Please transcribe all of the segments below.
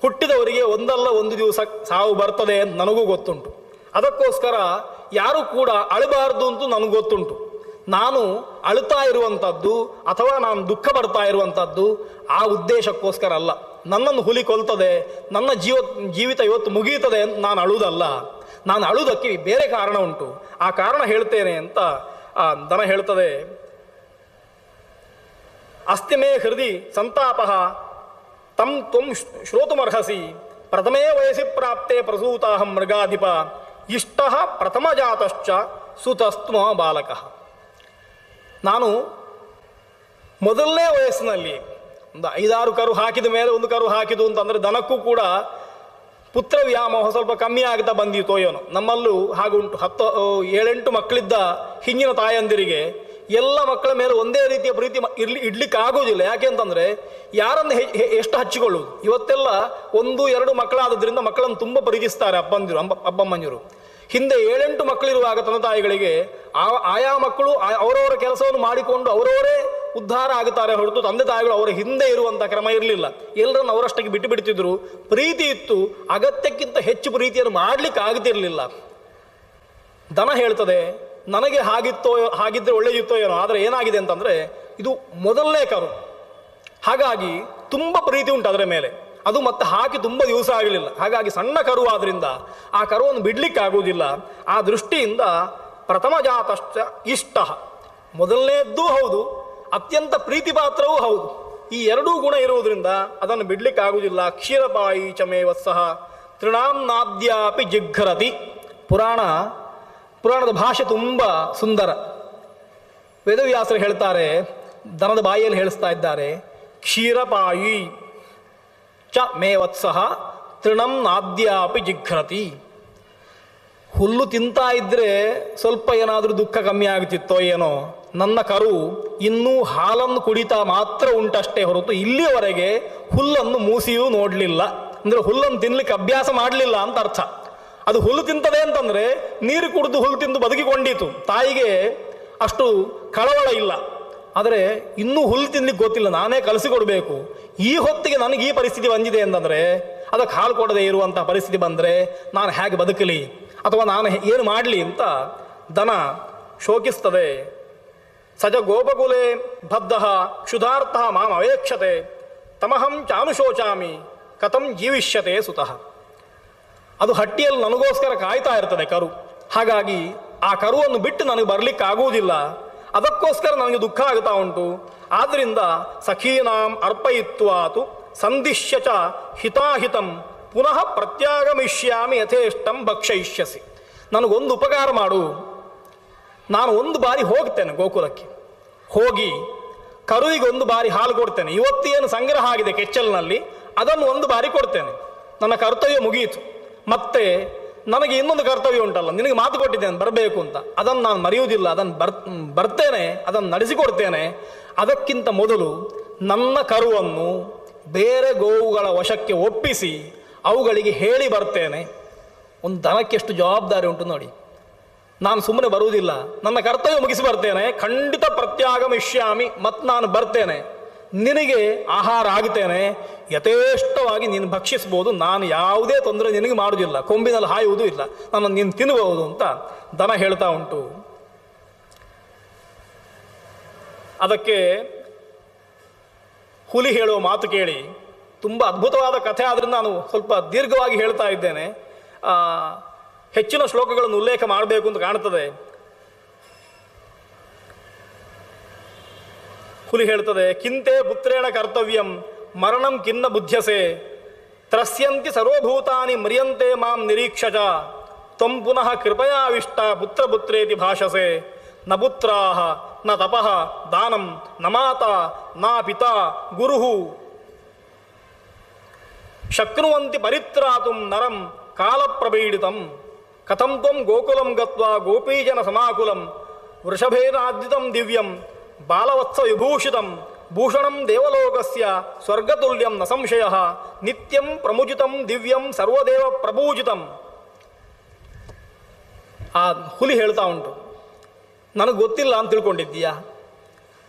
ಹುಟ್ಟಿದವರಿಗೆ ಒಂದಲ್ಲ ಒಂದು ದಿವಸ ಸಾವು ಬರ್ತದೆ ಅಂತ ನನಗೂ ಗೊತ್ತುಂಟು. ಅದಕ್ಕೋಸ್ಕರ ಯಾರೂ ಕೂಡ ಅಳಬಾರ್ದು ಅಂತ ನನಗೂ ಗೊತ್ತುಂಟು. ನಾನು ಅಳುತ್ತಾ ಇರುವಂಥದ್ದು ಅಥವಾ ನಾನು ದುಃಖ ಪಡ್ತಾ ಇರುವಂಥದ್ದು ಆ ಉದ್ದೇಶಕ್ಕೋಸ್ಕರ ಅಲ್ಲ. ನನ್ನನ್ನು ಹುಲಿ ಕೊಲ್ತದೆ, ನನ್ನ ಜೀವಿತ ಇವತ್ತು ಮುಗಿಯುತ್ತದೆ ಅಂತ ನಾನು ಅಳುವುದಲ್ಲ. ನಾನು ಅಳುವುದಕ್ಕೆ ಬೇರೆ ಕಾರಣ ಉಂಟು. ಆ ಕಾರಣ ಹೇಳ್ತೇನೆ ಅಂತ ದನ ಹೇಳ್ತದೆ. ಅಸ್ತಿಮೇ ಹೃದಯ ಸಂತಾಪ ತಂ ತ್ವಂ ಶ್ರೋತುಮರ್ಹಸಿ ಪ್ರಥಮೇ ವಯಸ್ಸಿ ಪ್ರಾಪ್ತೆ ಪ್ರಸೂತಾಹಂ ಮೃಗಾಧಿಪ ಇಷ್ಟ ಪ್ರಥಮಜಾತಶ್ಚ ಸುತಸ್ತ್ವ ಬಾಲಕ. ನಾನು ಮೊದಲನೇ ವಯಸ್ಸಿನಲ್ಲಿ ಒಂದು 5-6 ಕರು ಹಾಕಿದ ಮೇಲೆ ಒಂದು ಕರು ಹಾಕಿದು ಅಂತಂದರೆ ದನಕ್ಕೂ ಕೂಡ ಪುತ್ರ ವ್ಯಾಮೋಹ ಸ್ವಲ್ಪ ಕಮ್ಮಿ ಆಗ್ತಾ ಬಂದಿತ್ತೋ ಏನೋ. ನಮ್ಮಲ್ಲೂ ಹಾಗುಂಟು. 7-8 ಮಕ್ಕಳಿದ್ದ ಹಿಂದಿನ ತಾಯಂದಿರಿಗೆ ಎಲ್ಲ ಮಕ್ಕಳ ಮೇಲೆ ಒಂದೇ ರೀತಿಯ ಪ್ರೀತಿ ಇಡ್ಲಿಕ್ಕೆ ಆಗೋದಿಲ್ಲ. ಯಾಕೆ ಅಂತಂದರೆ ಯಾರನ್ನು ಎಷ್ಟು ಹಚ್ಚಿಕೊಳ್ಳುವುದು. ಇವತ್ತೆಲ್ಲ 1-2 ಮಕ್ಕಳಾದ್ರಿಂದ ಮಕ್ಕಳನ್ನು ತುಂಬ ಪ್ರೀತಿಸ್ತಾರೆ ಅಪ್ಪಮ್ಮಂದಿರು. ಹಿಂದೆ 7-8 ಮಕ್ಕಳಿರುವಾಗ ತಂದೆ ತಾಯಿಗಳಿಗೆ ಆಯಾ ಮಕ್ಕಳು ಅವರವರ ಕೆಲಸವನ್ನು ಮಾಡಿಕೊಂಡು ಅವರವರೇ ಉದ್ಧಾರ ಆಗುತ್ತಾರೆ ಹೊರತು ತಂದೆ ತಾಯಿಗಳು ಅವರ ಹಿಂದೆ ಇರುವಂಥ ಕ್ರಮ ಇರಲಿಲ್ಲ. ಎಲ್ಲರನ್ನು ಅವರಷ್ಟಕ್ಕೆ ಬಿಟ್ಟು ಬಿಡ್ತಿದ್ರು. ಪ್ರೀತಿ ಇತ್ತು, ಅಗತ್ಯಕ್ಕಿಂತ ಹೆಚ್ಚು ಪ್ರೀತಿಯನ್ನು ಮಾಡಲಿಕ್ಕೆ ಆಗ್ತಿರಲಿಲ್ಲ. ದನ ಹೇಳ್ತದೆ, ನನಗೆ ಹಾಗಿದ್ರೆ ಒಳ್ಳೆದಿತ್ತೋ ಏನೋ. ಆದರೆ ಏನಾಗಿದೆ ಅಂತಂದರೆ ಇದು ಮೊದಲನೇ ಕರು, ಹಾಗಾಗಿ ತುಂಬ ಪ್ರೀತಿ ಉಂಟು ಅದರ ಮೇಲೆ. ಅದು ಮತ್ತೆ ಹಾಕಿ ತುಂಬ ದಿವಸ ಆಗಲಿಲ್ಲ. ಹಾಗಾಗಿ ಸಣ್ಣ ಕರು ಆದ್ರಿಂದ ಆ ಕರುವನ್ನು ಬಿಡ್ಲಿಕ್ಕೆ ಆಗುವುದಿಲ್ಲ. ಆ ದೃಷ್ಟಿಯಿಂದ ಪ್ರಥಮ ಜಾತಶ್ಚ ಇಷ್ಟ, ಮೊದಲನೇದ್ದೂ ಹೌದು, ಅತ್ಯಂತ ಪ್ರೀತಿ ಪಾತ್ರವೂ ಹೌದು. ಈ ಎರಡೂ ಗುಣ ಇರುವುದರಿಂದ ಅದನ್ನು ಬಿಡ್ಲಿಕ್ಕೆ ಆಗುವುದಿಲ್ಲ. ಕ್ಷೀರಪಾಯಿ ಚಮೇ ವತ್ಸಹ ತೃಣಾಂ ನಾದ್ಯಾಪಿ ಜಿಘ್ರತಿ. ಪುರಾಣದ ಭಾಷೆ ತುಂಬ ಸುಂದರ. ವೇದವ್ಯಾಸರು ಹೇಳ್ತಾರೆ, ದನದ ಬಾಯಿಯಲ್ಲಿ ಹೇಳಿಸ್ತಾ ಇದ್ದಾರೆ, ಕ್ಷೀರಪಾಯಿ ಚ ಮೇ ವತ್ಸಹ ತೃಣಂ ನಾದ್ಯಾಪಿ ಜಿಘ್ರತಿ. ಹುಲ್ಲು ತಿಂತಾ ಇದ್ರೆ ಸ್ವಲ್ಪ ಏನಾದರೂ ದುಃಖ ಕಮ್ಮಿ ಆಗ್ತಿತ್ತೋ ಏನೋ. ನನ್ನ ಕರು ಇನ್ನೂ ಹಾಲನ್ನು ಕುಡಿತಾ ಮಾತ್ರ ಉಂಟಷ್ಟೇ ಹೊರತು ಇಲ್ಲಿಯವರೆಗೆ ಹುಲ್ಲನ್ನು ಮೂಸಿಯೂ ನೋಡಲಿಲ್ಲ. ಅಂದರೆ ಹುಲ್ಲನ್ನು ತಿನ್ಲಿಕ್ಕೆ ಅಭ್ಯಾಸ ಮಾಡಲಿಲ್ಲ ಅಂತ ಅರ್ಥ. ಅದು ಹುಲ್ಲು ತಿಂತದೆ ಅಂತಂದರೆ ನೀರು ಕುಡಿದು ಹುಲ್ಲು ತಿಂದು ಬದುಕಿಕೊಂಡಿತು. ತಾಯಿಗೆ ಅಷ್ಟು ಕಳವಳ ಇಲ್ಲ. ಆದರೆ ಇನ್ನೂ ಹುಲ್ಲು ತಿನ್ಲಿಕ್ಕೆ ಗೊತ್ತಿಲ್ಲ, ನಾನೇ ಕಲಿಸಿಕೊಡ್ಬೇಕು. ಈ ಹೊತ್ತಿಗೆ ನನಗೆ ಈ ಪರಿಸ್ಥಿತಿ ಬಂದಿದೆ ಅಂತಂದರೆ, ಅದಕ್ಕೆ ಹಾಲು ಕೊಡದೆ ಇರುವಂಥ ಪರಿಸ್ಥಿತಿ ಬಂದರೆ ನಾನು ಹೇಗೆ ಬದುಕಲಿ ಅಥವಾ ನಾನು ಏನು ಮಾಡಲಿ ಅಂತ ದನ ಶೋಕಿಸ್ತದೆ. ಸಜ ಗೋಪಕುಲೆ ಬದ್ಧ ಕ್ಷುಧಾರ್ಥ ಮಾಂ ಅವೇಕ್ಷತೆ ತಮಹಂ ಚಾನುಶೋಚಾಮಿ ಕಥಂ ಜೀವಿಷ್ಯತೆ ಸುತಃ. ಅದು ಹಟ್ಟಿಯಲ್ಲಿ ನನಗೋಸ್ಕರ ಕಾಯ್ತಾ ಇರ್ತದೆ ಕರು. ಹಾಗಾಗಿ ಆ ಕರುವನ್ನು ಬಿಟ್ಟು ನನಗೆ ಬರಲಿಕ್ಕೆ ಆಗುವುದಿಲ್ಲ. ಅದಕ್ಕೋಸ್ಕರ ನನಗೆ ದುಃಖ ಆಗ್ತಾ ಉಂಟು. ಆದ್ದರಿಂದ ಸಖೀನಾಂ ಅರ್ಪಯಿತ್ವಾತು ಸಂದಿಶ್ಯ ಚ ಹಿತಾಹಿತಂ ಪುನಃ ಪ್ರತ್ಯಾಗಮಿಷ್ಯಾಮಿ ಯಥೇಷ್ಟಂ ಭಕ್ಷಯಿಷ್ಯಸಿ. ನನಗೊಂದು ಉಪಕಾರ ಮಾಡು. ನಾನು ಒಂದು ಬಾರಿ ಹೋಗ್ತೇನೆ ಗೋಕುಲಕ್ಕೆ, ಹೋಗಿ ಕರುವಿಗೆ ಒಂದು ಬಾರಿ ಹಾಲು ಕೊಡ್ತೇನೆ. ಇವತ್ತೇನು ಸಂಗ್ರಹ ಆಗಿದೆ ಕೆಚ್ಚಲಿನಲ್ಲಿ ಅದನ್ನು ಒಂದು ಬಾರಿ ಕೊಡ್ತೇನೆ. ನನ್ನ ಕರ್ತವ್ಯ ಮುಗಿಯಿತು. ಮತ್ತೆ ನನಗೆ ಇನ್ನೊಂದು ಕರ್ತವ್ಯ ಉಂಟಲ್ಲ, ನಿನಗೆ ಮಾತು ಕೊಟ್ಟಿದ್ದೇನೆ ಬರಬೇಕು ಅಂತ, ಅದನ್ನು ನಾನು ಮರೆಯುವುದಿಲ್ಲ. ಅದನ್ನು ಬರ್ತೇನೆ, ಅದನ್ನು ನಡೆಸಿಕೊಡ್ತೇನೆ. ಅದಕ್ಕಿಂತ ಮೊದಲು ನನ್ನ ಕರುವನ್ನು ಬೇರೆ ಗೋವುಗಳ ವಶಕ್ಕೆ ಒಪ್ಪಿಸಿ ಅವುಗಳಿಗೆ ಹೇಳಿ ಬರ್ತೇನೆ. ಒಂದು ದನಕ್ಕೆ ಎಷ್ಟು ಜವಾಬ್ದಾರಿ ಉಂಟು ನೋಡಿ. ನಾನು ಸುಮ್ಮನೆ ಬರುವುದಿಲ್ಲ, ನನ್ನ ಕರ್ತವ್ಯ ಮುಗಿಸಿ ಬರ್ತೇನೆ. ಖಂಡಿತ ಪ್ರತ್ಯಾಗಮಿಷ್ಯಾಮಿ, ಮತ್ತು ನಾನು ಬರ್ತೇನೆ. ನಿನಗೆ ಆಹಾರ ಆಗುತ್ತೇನೆ, ಯಥೇಷ್ಟವಾಗಿ ನೀನು ಭಕ್ಷಿಸ್ಬೋದು. ನಾನು ಯಾವುದೇ ತೊಂದರೆ ನಿನಗೆ ಮಾಡುವುದಿಲ್ಲ, ಕೊಂಬಿನಲ್ಲಿ ಹಾಯುವುದೂ ಇಲ್ಲ, ನಾನು ನೀನು ತಿನ್ನಬಹುದು ಅಂತ ದನ ಹೇಳ್ತಾ ಉಂಟು. ಅದಕ್ಕೆ ಹುಲಿ ಹೇಳುವ ಮಾತು ಕೇಳಿ, ತುಂಬ ಅದ್ಭುತವಾದ ಕಥೆ ಆದ್ದರಿಂದ ನಾನು ಸ್ವಲ್ಪ ದೀರ್ಘವಾಗಿ ಹೇಳ್ತಾ ಇದ್ದೇನೆ. ಹೆಚ್ಚಿನ ಶ್ಲೋಕಗಳನ್ನು ಉಲ್ಲೇಖ ಮಾಡಬೇಕು ಅಂತ ಕಾಣ್ತದೆ. ಹುಲಿ ಹೇಳ್ತದೆ, ಕಿಂತೆ ಪುತ್ರೇಣ ಕರ್ತವ್ಯಂ ಮರಣಂ ಕಿನ್ನ ಬುದ್ಧ್ಯಸೆ ತ್ರಸ್ಯಂತಿ ಸರ್ವಭೂತಾನಿ ಮ್ರಿಯಂತೆ ಮಾಂ ನಿರೀಕ್ಷಜ ತ್ವಂ ಪುನಃ ಕೃಪಯಾವಿಷ್ಟ ಪುತ್ರಪುತ್ರೇತಿ ಭಾಷಸೆ ನ ಪುತ್ರಾಹ ನ ತಪಃ ದಾನಂ ನ ಮಾತಾ ನ ಪಿತಾ ಗುರುಃ ಶಕ್ನುವಂತಿ ಪರಿತ್ರಾತುಂ ನರಂ ಕಾಲಪ್ರಬೀಡಿತಂ ಕಥಂ ತ್ವಂ ಗೋಕುಲಂ ಗತ್ವಾ ಗೋಪೀಜನ ಸಮಾಕುಲಂ ವೃಷಭೇನಾದ್ಯುತಂ ದಿವ್ಯಂ ಬಾಲವತ್ಸ ವಿಭೂಷಿತಂ ಭೂಷಣಂ ದೇವಲೋಕಸ್ಯ ಸ್ವರ್ಗತುಲ್ಯಂ ನ ಸಂಶಯಃ ನಿತ್ಯಂ ಪ್ರಮುಜಿತಂ ದಿವ್ಯಂ ಸರ್ವದೇವ ಪ್ರಪೂಜಿತಂ. ಆ ಹುಲಿ ಹೇಳ್ತಾ ಉಂಟು, ನನಗೆ ಗೊತ್ತಿಲ್ಲ ಅಂತ ತಿಳ್ಕೊಂಡಿದ್ದೀಯಾ?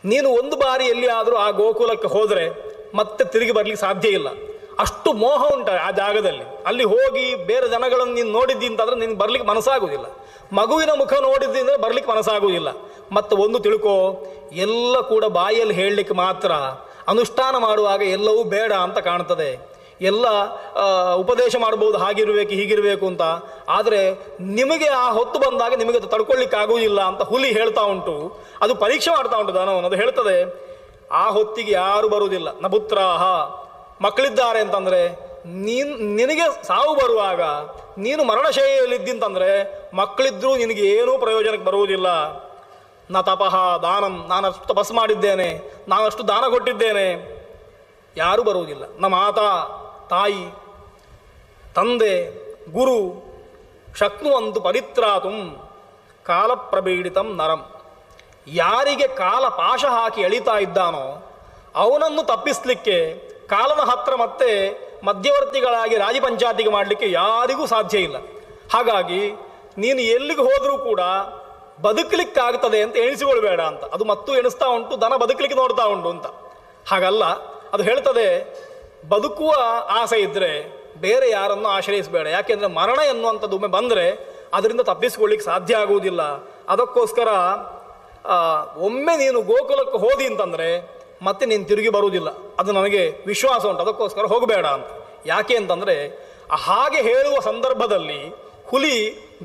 ನೀನು ಒಂದು ಬಾರಿ ಎಲ್ಲಿಯಾದರೂ ಆ ಗೋಕುಲಕ್ಕೆ ಹೋದರೆ ಮತ್ತೆ ತಿರುಗಿ ಬರಲಿಕ್ಕೆ ಸಾಧ್ಯ ಇಲ್ಲ. ಅಷ್ಟು ಮೋಹ ಉಂಟ ಆ ಜಾಗದಲ್ಲಿ. ಅಲ್ಲಿ ಹೋಗಿ ಬೇರೆ ಜನಗಳನ್ನು ನೀನು ನೋಡಿದ್ದಿ ಅಂತಂದರೆ ನಿನಗೆ ಬರಲಿಕ್ಕೆ ಮನಸ್ಸಾಗುವುದಿಲ್ಲ. ಮಗುವಿನ ಮುಖ ನೋಡಿದ್ದಿ ಅಂದರೆ ಬರಲಿಕ್ಕೆ ಮನಸ್ಸಾಗುವುದಿಲ್ಲ. ಮತ್ತು ಒಂದು ತಿಳ್ಕೋ, ಎಲ್ಲ ಕೂಡ ಬಾಯಲ್ಲಿ ಹೇಳಲಿಕ್ಕೆ ಮಾತ್ರ, ಅನುಷ್ಠಾನ ಮಾಡುವಾಗ ಎಲ್ಲವೂ ಬೇಡ ಅಂತ ಕಾಣ್ತದೆ. ಎಲ್ಲ ಉಪದೇಶ ಮಾಡ್ಬೋದು, ಹಾಗಿರಬೇಕು ಹೀಗಿರಬೇಕು ಅಂತ. ಆದರೆ ನಿಮಗೆ ಆ ಹೊತ್ತು ಬಂದಾಗ ನಿಮಗೆ ಅದು ತಡ್ಕೊಳ್ಳಿಕ್ಕೆ ಆಗುವುದಿಲ್ಲ ಅಂತ ಹುಲಿ ಹೇಳ್ತಾ ಉಂಟು. ಅದು ಪರೀಕ್ಷೆ ಮಾಡ್ತಾ ಉಂಟು ದಾನವನ್ನು. ಅದು ಹೇಳ್ತದೆ, ಆ ಹೊತ್ತಿಗೆ ಯಾರು ಬರುವುದಿಲ್ಲ. ನಪುತ್ರಾಹ, ಮಕ್ಕಳಿದ್ದಾರೆ ಅಂತಂದರೆ ನಿನಗೆ ಸಾವು ಬರುವಾಗ ನೀನು ಮರಣಶೈಲಿದ್ದಿಂತಂದರೆ ಮಕ್ಕಳಿದ್ರೂ ನಿನಗೆ ಏನೂ ಪ್ರಯೋಜನಕ್ಕೆ ಬರುವುದಿಲ್ಲ. ನ ತಪಃ ದಾನಂ, ನಾನು ಅಷ್ಟು ತಪಸ್ ಮಾಡಿದ್ದೇನೆ, ನಾನು ಅಷ್ಟು ದಾನ ಕೊಟ್ಟಿದ್ದೇನೆ, ಯಾರೂ ಬರುವುದಿಲ್ಲ. ನ ಮಾತಾ, ತಾಯಿ, ತಂದೆ, ಗುರು ಶಕ್ನುವಂತು ಪರಿತ್ರಾತುಂ ಕಾಲಪ್ರಬೀಡಿತಂ ನರಂ. ಯಾರಿಗೆ ಕಾಲ ಪಾಶ ಹಾಕಿ ಎಳಿತಾ ಇದ್ದಾನೋ ಅವನನ್ನು ತಪ್ಪಿಸಲಿಕ್ಕೆ ಕಾಲದ ಹತ್ರ ಮತ್ತೆ ಮಧ್ಯವರ್ತಿಗಳಾಗಿ ರಾಜಿ ಪಂಚಾಯತಿಗೆ ಮಾಡಲಿಕ್ಕೆ ಯಾರಿಗೂ ಸಾಧ್ಯ ಇಲ್ಲ. ಹಾಗಾಗಿ ನೀನು ಎಲ್ಲಿಗೆ ಹೋದರೂ ಕೂಡ ಬದುಕಲಿಕ್ಕಾಗ್ತದೆ ಅಂತ ಎಣಿಸಿಕೊಳ್ಬೇಡ ಅಂತ. ಅದು ಮತ್ತು ಎಣಿಸ್ತಾ ಉಂಟು, ದನ ಬದುಕಲಿಕ್ಕೆ ನೋಡ್ತಾ ಉಂಟು ಅಂತ. ಹಾಗಲ್ಲ, ಅದು ಹೇಳ್ತದೆ, ಬದುಕುವ ಆಸೆ ಇದ್ದರೆ ಬೇರೆ ಯಾರನ್ನು ಆಶ್ರಯಿಸಬೇಡ. ಯಾಕೆಂದರೆ ಮರಣ ಎನ್ನುವಂಥದ್ದು ಒಮ್ಮೆ ಬಂದರೆ ಅದರಿಂದ ತಪ್ಪಿಸಿಕೊಳ್ಳಿಕ್ಕೆ ಸಾಧ್ಯ ಆಗುವುದಿಲ್ಲ. ಅದಕ್ಕೋಸ್ಕರ ಒಮ್ಮೆ ನೀನು ಗೋಕುಲಕ್ಕೆ ಹೋದಿ ಅಂತಂದರೆ ಮತ್ತೆ ನೀನು ತಿರುಗಿ ಬರುವುದಿಲ್ಲ. ಅದು ನನಗೆ ವಿಶ್ವಾಸ ಉಂಟು, ಅದಕ್ಕೋಸ್ಕರ ಹೋಗಬೇಡ ಅಂತ. ಯಾಕೆ ಅಂತಂದರೆ ಹಾಗೆ ಹೇಳುವ ಸಂದರ್ಭದಲ್ಲಿ ಹುಲಿ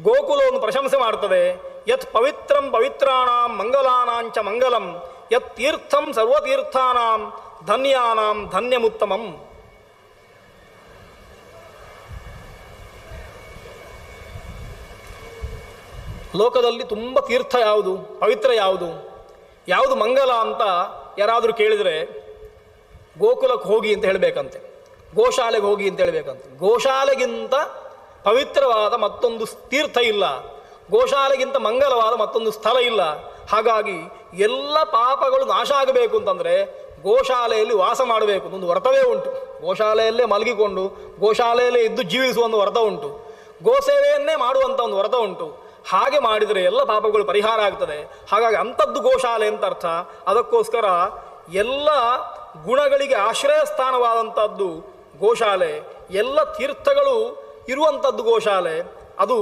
ಗೋಕುಲವನ್ನು ಪ್ರಶಂಸೆ ಮಾಡ್ತದೆ. ಯತ್ ಪವಿತ್ರಂ ಪವಿತ್ರಾಣಾಂ ಮಂಗಲಾನಾಂಚ ಮಂಗಲಂ, ಯತ್ ತೀರ್ಥಂ ಸರ್ವತೀರ್ಥಾನಾಂ ಧನ್ಯಾನಾಂ ಧನ್ಯಮುತ್ತಮಂ. ಲೋಕದಲ್ಲಿ ತುಂಬ ತೀರ್ಥ ಯಾವುದು, ಪವಿತ್ರ ಯಾವುದು, ಯಾವುದು ಮಂಗಲ ಅಂತ ಯಾರಾದರೂ ಕೇಳಿದರೆ ಗೋಕುಲಕ್ಕೆ ಹೋಗಿ ಅಂತ ಹೇಳಬೇಕಂತೆ, ಗೋಶಾಲೆಗೆ ಹೋಗಿ ಅಂತ ಹೇಳಬೇಕಂತೆ. ಗೋಶಾಲೆಗಿಂತ ಪವಿತ್ರವಾದ ಮತ್ತೊಂದು ತೀರ್ಥ ಇಲ್ಲ, ಗೋಶಾಲೆಗಿಂತ ಮಂಗಲವಾದ ಮತ್ತೊಂದು ಸ್ಥಳ ಇಲ್ಲ. ಹಾಗಾಗಿ ಎಲ್ಲ ಪಾಪಗಳು ನಾಶ ಆಗಬೇಕು ಅಂತಂದರೆ ಗೋಶಾಲೆಯಲ್ಲಿ ವಾಸ ಮಾಡಬೇಕು. ಒಂದು ವ್ರತವೇ ಉಂಟು. ಗೋಶಾಲೆಯಲ್ಲೇ ಮಲಗಿಕೊಂಡು ಗೋಶಾಲೆಯಲ್ಲೇ ಇದ್ದು ಜೀವಿಸುವ ಒಂದು ವ್ರತ ಉಂಟು. ಗೋಸೇವೆಯನ್ನೇ ಮಾಡುವಂಥ ಒಂದು ವ್ರತ ಉಂಟು. ಹಾಗೆ ಮಾಡಿದರೆ ಎಲ್ಲ ಪಾಪಗಳು ಪರಿಹಾರ ಆಗ್ತದೆ. ಹಾಗಾಗಿ ಅಂಥದ್ದು ಗೋಶಾಲೆ ಅಂತ ಅರ್ಥ. ಅದಕ್ಕೋಸ್ಕರ ಎಲ್ಲ ಗುಣಗಳಿಗೆ ಆಶ್ರಯ ಸ್ಥಾನವಾದಂಥದ್ದು ಗೋಶಾಲೆ, ಎಲ್ಲ ತೀರ್ಥಗಳು ಇರುವಂಥದ್ದು ಗೋಶಾಲೆ. ಅದು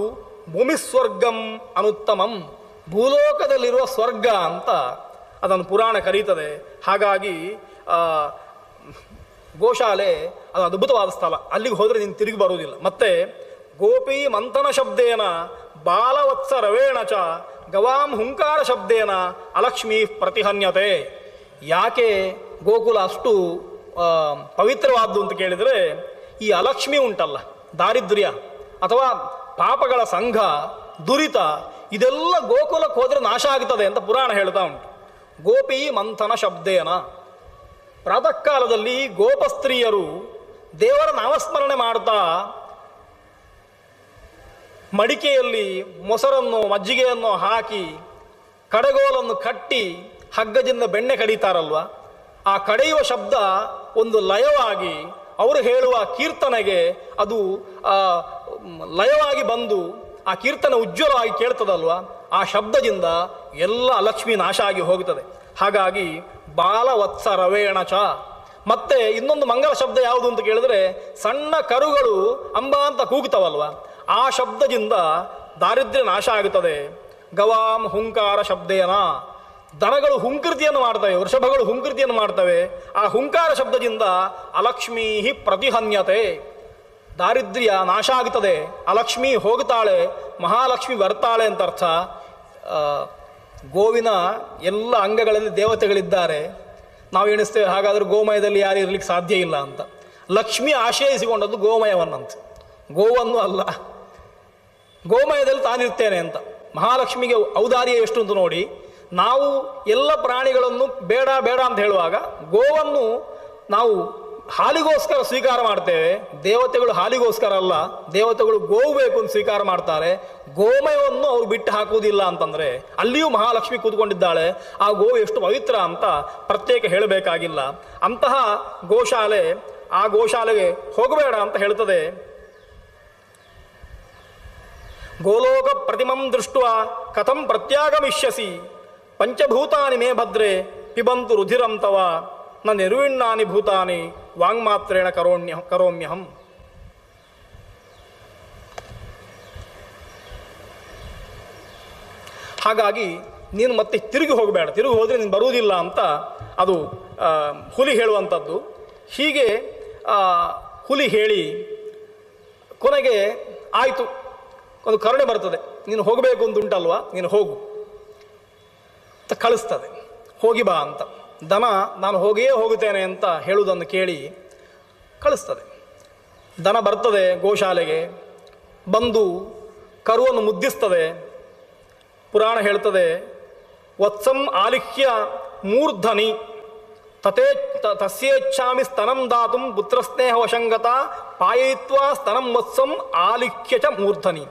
ಭೂಮಿಸ್ವರ್ಗಂ ಅನುತ್ತಮಂ, ಭೂಲೋಕದಲ್ಲಿರುವ ಸ್ವರ್ಗ ಅಂತ ಅದನ್ನು ಪುರಾಣ ಕರೀತದೆ. ಹಾಗಾಗಿ ಗೋಶಾಲೆ ಅದು ಅದ್ಭುತವಾದ ಸ್ಥಳ. ಅಲ್ಲಿಗೆ ಹೋದರೆ ನೀನು ತಿರುಗಿ ಬರುವುದಿಲ್ಲ. ಮತ್ತೆ ಗೋಪಿ ಮಂಥನ ಶಬ್ದೇನ ಬಾಲವತ್ಸ ರವೇಣ ಚ ಗವಾಂ ಹುಂಕಾರ ಶಬ್ದೇನ ಅಲಕ್ಷ್ಮೀ ಪ್ರತಿಹನ್ಯತೆ. ಯಾಕೆ ಗೋಕುಲ ಅಷ್ಟು ಪವಿತ್ರವಾದ್ದು ಅಂತ ಕೇಳಿದರೆ, ಈ ಅಲಕ್ಷ್ಮಿ ಉಂಟಲ್ಲ, ದಾರಿದ್ರ್ಯ ಅಥವಾ ಪಾಪಗಳ ಸಂಘ, ದುರಿತ, ಇದೆಲ್ಲ ಗೋಕುಲಕ್ಕೆ ಹೋದರೆ ನಾಶ ಆಗ್ತದೆ ಅಂತ ಪುರಾಣ ಹೇಳ್ತಾ ಉಂಟು. ಗೋಪಿ ಮಂಥನ ಶಬ್ದೇನ, ಪ್ರಾತಃ ಕಾಲದಲ್ಲಿ ಗೋಪಸ್ತ್ರೀಯರು ದೇವರ ನಾಮಸ್ಮರಣೆ ಮಾಡ್ತಾ ಮಡಿಕೆಯಲ್ಲಿ ಮೊಸರನ್ನು ಮಜ್ಜಿಗೆಯನ್ನು ಹಾಕಿ ಕಡೆಗೋಲನ್ನು ಕಟ್ಟಿ ಹಗ್ಗದಿಂದ ಬೆಣ್ಣೆ ಕಡಿತಾರಲ್ವ, ಆ ಕಡೆಯುವ ಶಬ್ದ ಒಂದು ಲಯವಾಗಿ ಅವರು ಹೇಳುವ ಕೀರ್ತನೆಗೆ ಅದು ಲಯವಾಗಿ ಬಂದು ಆ ಕೀರ್ತನೆ ಉಜ್ವಲವಾಗಿ ಕೇಳ್ತದಲ್ವ, ಆ ಶಬ್ದದಿಂದ ಎಲ್ಲ ಲಕ್ಷ್ಮಿ ನಾಶ ಆಗಿ ಹೋಗುತ್ತದೆ. ಹಾಗಾಗಿ ಬಾಲವತ್ಸ ರವೇಣ ಚ. ಮತ್ತೆ ಇನ್ನೊಂದು ಮಂಗಲ ಶಬ್ದ ಯಾವುದು ಅಂತ ಕೇಳಿದ್ರೆ, ಸಣ್ಣ ಕರುಗಳು ಅಂಬ ಅಂತ ಕೂಗ್ತವಲ್ವ, ಆ ಶಬ್ದದಿಂದ ದಾರಿದ್ರ್ಯ ನಾಶ ಆಗುತ್ತದೆ. ಗವಾಂ ಹುಂಕಾರ ಶಬ್ದೇನ, ದನಗಳು ಹುಂಕೃತಿಯನ್ನು ಮಾಡ್ತವೆ, ವೃಷಭಗಳು ಹುಂಕೃತಿಯನ್ನು ಮಾಡ್ತವೆ. ಆ ಹುಂಕಾರ ಶಬ್ದದಿಂದ ಅಲಕ್ಷ್ಮೀ ಪ್ರತಿಹನ್ಯತೆ, ದಾರಿದ್ರ್ಯ ನಾಶ ಆಗುತ್ತದೆ. ಅಲಕ್ಷ್ಮಿ ಹೋಗ್ತಾಳೆ, ಮಹಾಲಕ್ಷ್ಮಿ ಬರ್ತಾಳೆ ಅಂತ ಅರ್ಥ. ಗೋವಿನ ಎಲ್ಲ ಅಂಗಗಳಲ್ಲಿ ದೇವತೆಗಳಿದ್ದಾರೆ. ನಾವು ಎಣಿಸ್ತೇವೆ ಹಾಗಾದರೆ ಗೋಮಯದಲ್ಲಿ ಯಾರು ಇರಲಿಕ್ಕೆ ಸಾಧ್ಯ ಇಲ್ಲ ಅಂತ. ಲಕ್ಷ್ಮಿ ಆಶ್ರಯಿಸಿಕೊಂಡದ್ದು ಗೋಮಯವನ್ನಂತ, ಗೋವನ್ನು ಅಲ್ಲ. ಗೋಮಯದಲ್ಲಿ ತಾನಿರ್ತೇನೆ ಅಂತ. ಮಹಾಲಕ್ಷ್ಮಿಗೆ ಔದಾರ್ಯ ಎಷ್ಟು ಅಂತ ನೋಡಿ. ನಾವು ಎಲ್ಲ ಪ್ರಾಣಿಗಳನ್ನು ಬೇಡ ಬೇಡ ಅಂತ ಹೇಳುವಾಗ ಗೋವನ್ನು ನಾವು ಹಾಲಿಗೋಸ್ಕರ ಸ್ವೀಕಾರ ಮಾಡ್ತೇವೆ. ದೇವತೆಗಳು ಹಾಲಿಗೋಸ್ಕರ ಅಲ್ಲ, ದೇವತೆಗಳು ಗೋವು ಬೇಕು ಅಂತ ಸ್ವೀಕಾರ ಮಾಡ್ತಾರೆ. ಗೋಮಯವನ್ನು ಅವರು ಬಿಟ್ಟು ಹಾಕುವುದಿಲ್ಲ ಅಂತಂದರೆ ಅಲ್ಲಿಯೂ ಮಹಾಲಕ್ಷ್ಮಿ ಕೂತ್ಕೊಂಡಿದ್ದಾಳೆ. ಆ ಗೋವು ಎಷ್ಟು ಪವಿತ್ರ ಅಂತ ಪ್ರತ್ಯೇಕ ಹೇಳಬೇಕಾಗಿಲ್ಲ. ಅಂತಹ ಗೋಶಾಲೆ, ಆ ಗೋಶಾಲೆಗೆ ಹೋಗಬೇಡ ಅಂತ ಹೇಳ್ತದೆ. ಗೋಲೋಕ ಪ್ರತಿಮಂ ದೃಷ್ಟ ಕಥಂ ಪ್ರತ್ಯಾಗಮಿಷ್ಯಸಿ, ಪಂಚಭೂತಾನಿ ಮೇ ಭದ್ರೆ ಪಿಬಂತು ರುಧಿರಂ ತವ ನ ನಿರ್ವಿಣ್ಣಾನಿ ಭೂತಾನಿ ವಾಂಗ್ಮಾತ್ರೇಣ ಕರೋಮ್ಯಹಂ. ಹಾಗಾಗಿ ನೀನು ಮತ್ತೆ ತಿರುಗಿ ಹೋಗಬೇಡ, ತಿರುಗಿ ಹೋದರೆ ನೀನು ಬರುವುದಿಲ್ಲ ಅಂತ ಅದು ಹುಲಿ ಹೇಳುವಂಥದ್ದು. ಹೀಗೆ ಹುಲಿ ಹೇಳಿ ಕೊನೆಗೆ ಆಯಿತು, ಒಂದು ಕರುಣೆ ಬರ್ತದೆ, ನೀನು ಹೋಗಬೇಕು ಅಂತ ಉಂಟಲ್ವಾ, ನೀನು ಹೋಗು ಅಂತ ಕಳಿಸ್ತದೆ. ಹೋಗಿ ಬಾ ಅಂತ. ದನ ನಾನು ಹೋಗಿಯೇ ಹೋಗುತ್ತೇನೆ ಅಂತ ಹೇಳುವುದನ್ನು ಕೇಳಿ ಕಳಿಸ್ತದೆ. ದನ ಬರ್ತದೆ ಗೋಶಾಲೆಗೆ, ಬಂದು ಕರುವನ್ನು ಮುದ್ದಿಸ್ತದೆ. ಪುರಾಣ ಹೇಳ್ತದೆ, ವತ್ಸಂ ಆಲಿಖ್ಯ ಮೂರ್ಧನಿ ತಸ್ಯೇಚ್ಛಾಮಿ ಸ್ತನಂ ದಾತುಂ ಪುತ್ರಸ್ನೇಹ ವಶಂಗತ ಪಾಯಯಿತ್ವಾ ಸ್ತನಂ ವತ್ಸಂ ಆಲಿಖ್ಯ ಚ ಮೂರ್ಧನಿ.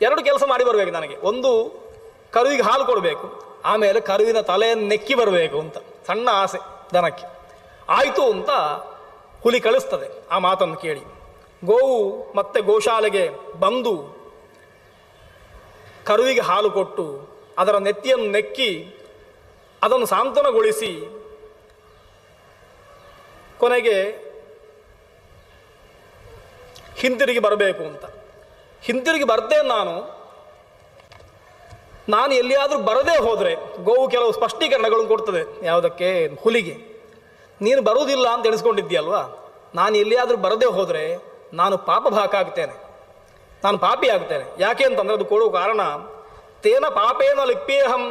ಎರಡು ಕೆಲಸ ಮಾಡಿ ಬರಬೇಕು ನನಗೆ. ಒಂದು, ಕರುವಿಗೆ ಹಾಲು ಕೊಡಬೇಕು, ಆಮೇಲೆ ಕರುವಿನ ತಲೆಯನ್ನು ನೆಕ್ಕಿ ಬರಬೇಕು ಅಂತ ಸಣ್ಣ ಆಸೆ ದನಕ್ಕೆ. ಆಯಿತು ಅಂತ ಹುಲಿ ಕಳಿಸ್ತದೆ. ಆ ಮಾತನ್ನು ಕೇಳಿ ಗೋವು ಮತ್ತೆ ಗೋಶಾಲೆಗೆ ಬಂದು ಕರುವಿಗೆ ಹಾಲು ಕೊಟ್ಟು ಅದರ ನೆತ್ತಿಯನ್ನು ನೆಕ್ಕಿ ಅದನ್ನು ಸಾಂತ್ವನಗೊಳಿಸಿ ಕೊನೆಗೆ ಹಿಂತಿರುಗಿ ಬರಬೇಕು ಅಂತ. ಹಿಂತಿರುಗಿ ಬರ್ತೇನೆ ನಾನು ಎಲ್ಲಿಯಾದರೂ ಬರದೇ ಹೋದರೆ, ಗೋವು ಕೆಲವು ಸ್ಪಷ್ಟೀಕರಣಗಳನ್ನು ಕೊಡ್ತದೆ. ಯಾವುದಕ್ಕೆ? ಹುಲಿಗೆ. ನೀನು ಬರುವುದಿಲ್ಲ ಅಂತ ಎಣಿಸ್ಕೊಂಡಿದ್ದೀಯಲ್ವಾ, ನಾನು ಎಲ್ಲಿಯಾದರೂ ಬರದೇ ಹೋದರೆ ನಾನು ಪಾಪಭಾಕ ಆಗ್ತೇನೆ, ನಾನು ಪಾಪಿ ಆಗ್ತೇನೆ. ಯಾಕೆ ಅಂತಂದರೆ ಅದು ಕೊಡುವ ಕಾರಣ, ತೇನ ಪಾಪೇನ ಲಿಪ್ಯೇಹಂ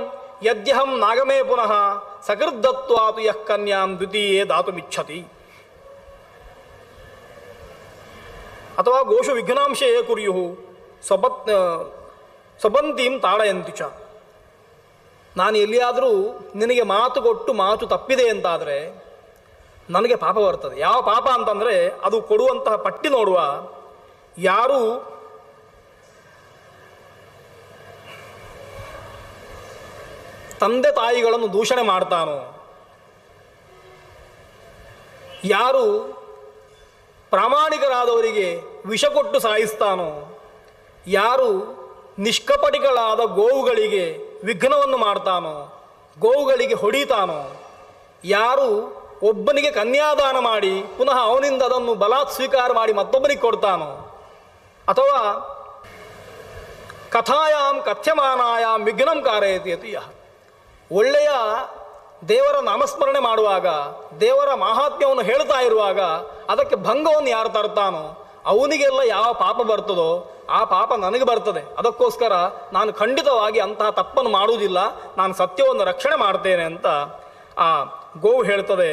ಯದ್ಯಹಂ ನಾಗಮೇ ಪುನಃ ಸಕೃದ್ದತ್ವಾತು ಯಃ ಕನ್ಯಾಂ ದ್ವಿತೀಯೇ ದಾತುಮಿಚ್ಛತಿ. ಅಥವಾ ಗೋಷು ವಿಘ್ನಾಂಶೇ ಕುರ್ಯು ಸ್ವಪಂತೀಂ ತಾಡಯಂತಿ ಚ. ನಾನು ಎಲ್ಲಿಯಾದರೂ ನಿನಗೆ ಮಾತು ಕೊಟ್ಟು ಮಾತು ತಪ್ಪಿದೆ ಅಂತಾದರೆ ನನಗೆ ಪಾಪ ಬರ್ತದೆ. ಯಾವ ಪಾಪ ಅಂತಂದರೆ ಅದು ಕೊಡುವಂತಹ ಪಟ್ಟಿ ನೋಡುವ. ಯಾರು ತಂದೆ ತಾಯಿಗಳನ್ನು ದೂಷಣೆ ಮಾಡ್ತಾನೋ, ಯಾರು ಪ್ರಾಮಾಣಿಕರಾದವರಿಗೆ ವಿಷ ಕೊಟ್ಟು ಸಾಯಿಸ್ತಾನೋ, ಯಾರು ನಿಷ್ಕಪಟಿಗಳಾದ ಗೋವುಗಳಿಗೆ ವಿಘ್ನವನ್ನು ಮಾಡ್ತಾನೋ, ಗೋವುಗಳಿಗೆ ಹೊಡಿತಾನೋ, ಯಾರು ಒಬ್ಬನಿಗೆ ಕನ್ಯಾದಾನ ಮಾಡಿ ಪುನಃ ಅವನಿಂದ ಅದನ್ನು ಬಲಾತ್ ಸ್ವೀಕಾರ ಮಾಡಿ ಮತ್ತೊಬ್ಬನಿಗೆ ಕೊಡ್ತಾನೋ, ಅಥವಾ ಕಥಾಯಾಮ್ ಕಥ್ಯಮಾನಾಯಾಮ್ ವಿಘ್ನಂ ಕಾರಯತಿ ಅತಿ ಯಃ. ಒಳ್ಳೆಯ ದೇವರ ನಾಮಸ್ಮರಣೆ ಮಾಡುವಾಗ, ದೇವರ ಮಾಹಾತ್ಮ್ಯವನ್ನು ಹೇಳ್ತಾ ಇರುವಾಗ ಅದಕ್ಕೆ ಭಂಗವನ್ನು ಯಾರು ತರ್ತಾನೋ ಅವನಿಗೆಲ್ಲ ಯಾವ ಪಾಪ ಬರ್ತದೋ ಆ ಪಾಪ ನನಗೆ ಬರ್ತದೆ. ಅದಕ್ಕೋಸ್ಕರ ನಾನು ಖಂಡಿತವಾಗಿ ಅಂತಹ ತಪ್ಪನ್ನು ಮಾಡುವುದಿಲ್ಲ, ನಾನು ಸತ್ಯವನ್ನು ರಕ್ಷಣೆ ಮಾಡ್ತೇನೆ ಅಂತ ಆ ಗೋವು ಹೇಳ್ತದೆ.